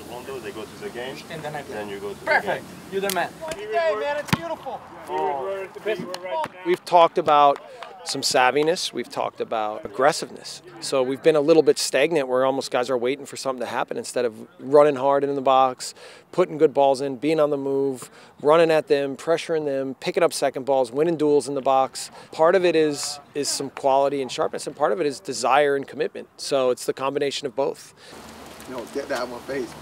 taekwondo, they go to the game, and then you go to perfect. the game. You're the man. Hey, man, it's beautiful. We've talked about some savviness. We've talked about aggressiveness. So we've been a little bit stagnant where almost guys are waiting for something to happen instead of running hard in the box, putting good balls in, being on the move, running at them, pressuring them, picking up second balls, winning duels in the box. Part of it is some quality and sharpness, and part of it is desire and commitment. So it's the combination of both. No, get that out of my face.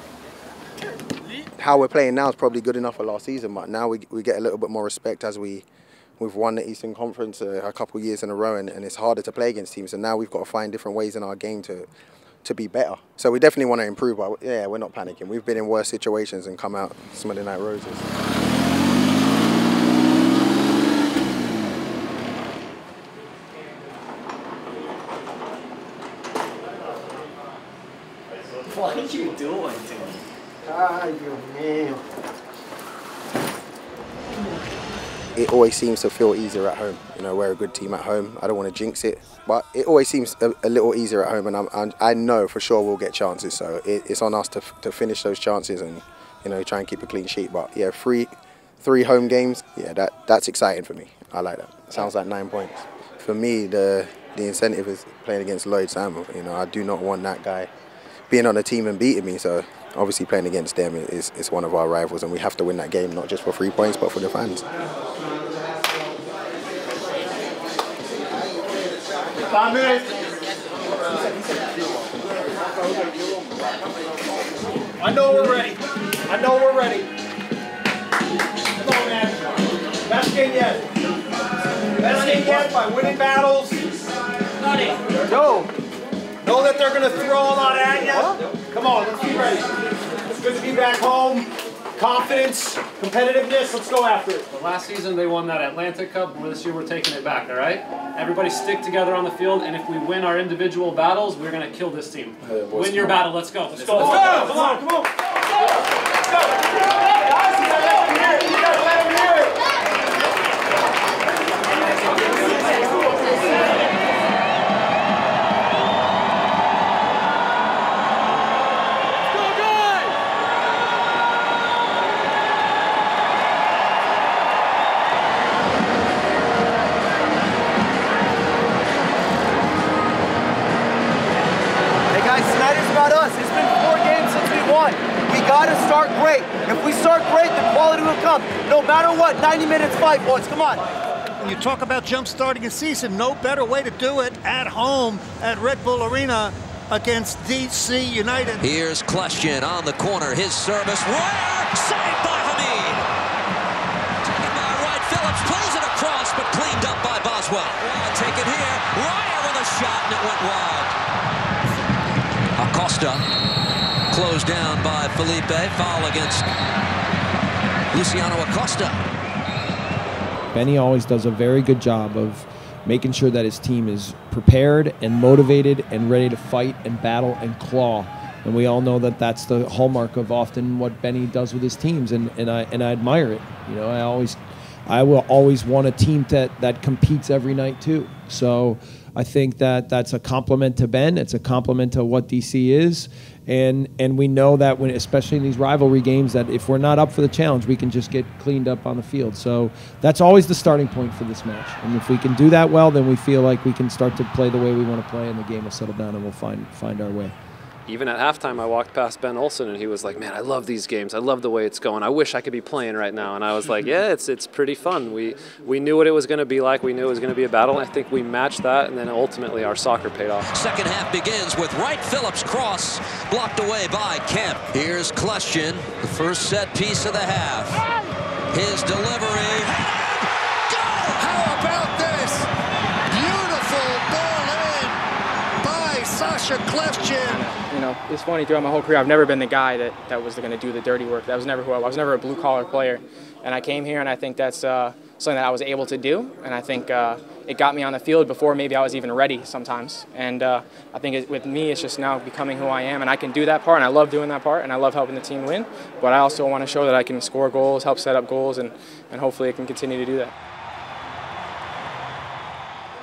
How we're playing now is probably good enough for last season, but now we get a little bit more respect as we've won the Eastern Conference a couple of years in a row, and it's harder to play against teams. So now we've got to find different ways in our game to be better. So we definitely want to improve, but yeah, we're not panicking. We've been in worse situations and come out smelling like roses. What are you doing to me? Ay, Dios mío. It always seems to feel easier at home. You know, we're a good team at home. I don't want to jinx it, but it always seems a little easier at home, and I know for sure we'll get chances. So it's on us to finish those chances and, you know, try and keep a clean sheet. But yeah, three home games. Yeah, that's exciting for me. I like that. Sounds like 9 points. For me, the incentive is playing against Lloyd Samuel. You know, I do not want that guy being on a team and beating me. So obviously playing against them is one of our rivals, and we have to win that game, not just for 3 points, but for the fans. 5 minutes. I know we're ready. I know we're ready. Come on, man. Best game yet. Best game yet by winning battles. Go. Know that they're going to throw a lot at you. Come on, let's be ready. It's good to be back home. Confidence, competitiveness, let's go after it. Well, last season they won that Atlantic Cup. This year we're taking it back, all right? Everybody stick together on the field, and if we win our individual battles, we're going to kill this team. Win your battle, let's go. Let's go. Come on, come on. Let's go. It's been 4 games since we won. We got to start great. If we start great, the quality will come. No matter what, 90 minutes fight, boys. Come on. When you talk about jump-starting a season, no better way to do it at home at Red Bull Arena against DC United. Here's Kleshchin on the corner. His service. Royer! Saved by Hamid. Taken by Wright. Phillips plays it across, but cleaned up by Boswell. Take it here. Royer with a shot, and it went wide. Acosta closed down by Felipe. Foul against Luciano Acosta. Benny always does a very good job of making sure that his team is prepared and motivated and ready to fight and battle and claw. And we all know that that's the hallmark of often what Benny does with his teams, and I admire it. You know, I will always want a team that competes every night too. So I think that that's a compliment to Ben. It's a compliment to what DC is, and we know that when, especially in these rivalry games, that if we're not up for the challenge, we can just get cleaned up on the field. So that's always the starting point for this match. And if we can do that well, then we feel like we can start to play the way we want to play, and the game will settle down, and we'll find our way. Even at halftime, I walked past Ben Olsen, and he was like, man, I love these games. I love the way it's going. I wish I could be playing right now. And I was like, yeah, it's pretty fun. We knew what it was going to be like. We knew it was going to be a battle. And I think we matched that, and then ultimately our soccer paid off. Second half begins with Wright Phillips cross, blocked away by Kemp. Here's Kleshchin, the first set piece of the half. His delivery. How about this? Beautiful ball in by Sasha Kleshchin. You know, it's funny, throughout my whole career, I've never been the guy that was going to do the dirty work. That was never who I was. I was never a blue-collar player. And I came here, and I think that's something that I was able to do. And I think it got me on the field before maybe I was even ready sometimes. And I think with me, it's just now becoming who I am. And I can do that part, and I love doing that part, and I love helping the team win. But I also want to show that I can score goals, help set up goals, and hopefully I can continue to do that.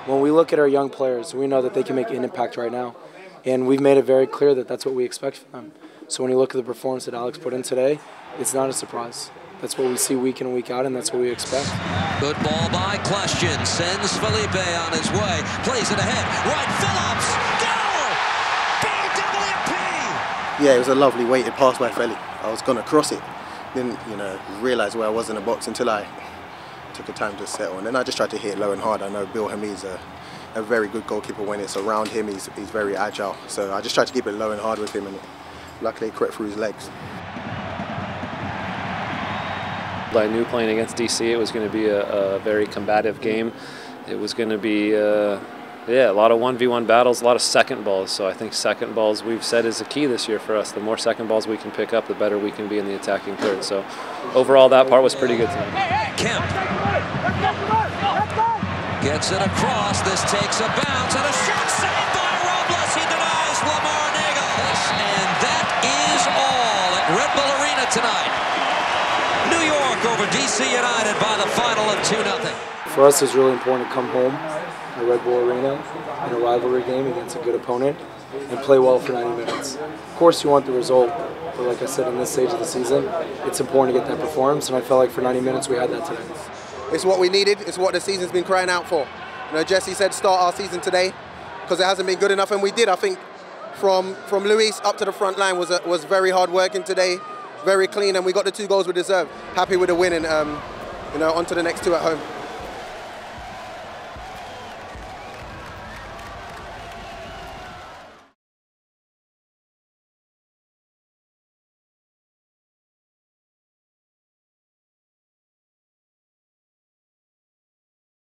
When we look at our young players, we know that they can make an impact right now. And we've made it very clear that that's what we expect from them. So when you look at the performance that Alex put in today, it's not a surprise. That's what we see week in and week out, and that's what we expect. Good ball by Question. Sends Felipe on his way. Plays it ahead. Right, Phillips. Goal! BWP! Yeah, it was a lovely weighted pass by Feli. I was going to cross it. Didn't, realise where I was in the box until I took the time to settle. And then I just tried to hit it low and hard. I know Bill Hamid's a very good goalkeeper. When it's around him, he's very agile. So I just tried to keep it low and hard with him, and luckily it crept through his legs. I knew playing against DC it was going to be a very combative game. It was going to be a lot of 1v1 battles, a lot of second balls. So I think second balls, we've said, is the key this year for us. The more second balls we can pick up, the better we can be in the attacking third. So overall, that part was pretty good tonight. Kemp gets it across. This takes a bounce and a shot saved by Robles. He denies Lamar Nagels. And that is all at Red Bull Arena tonight. New York over DC United by the final of 2-0. For us, it's really important to come home at Red Bull Arena in a rivalry game against a good opponent and play well for 90 minutes. Of course, you want the result, but like I said, in this stage of the season, it's important to get that performance, and I felt like for 90 minutes we had that today. It's what we needed. It's what the season's been crying out for. Jesse said start our season today because it hasn't been good enough, and we did. I think from Luis up to the front line was very hard working today. Very clean, and we got the 2 goals we deserved. Happy with the win, and on to the next 2 at home.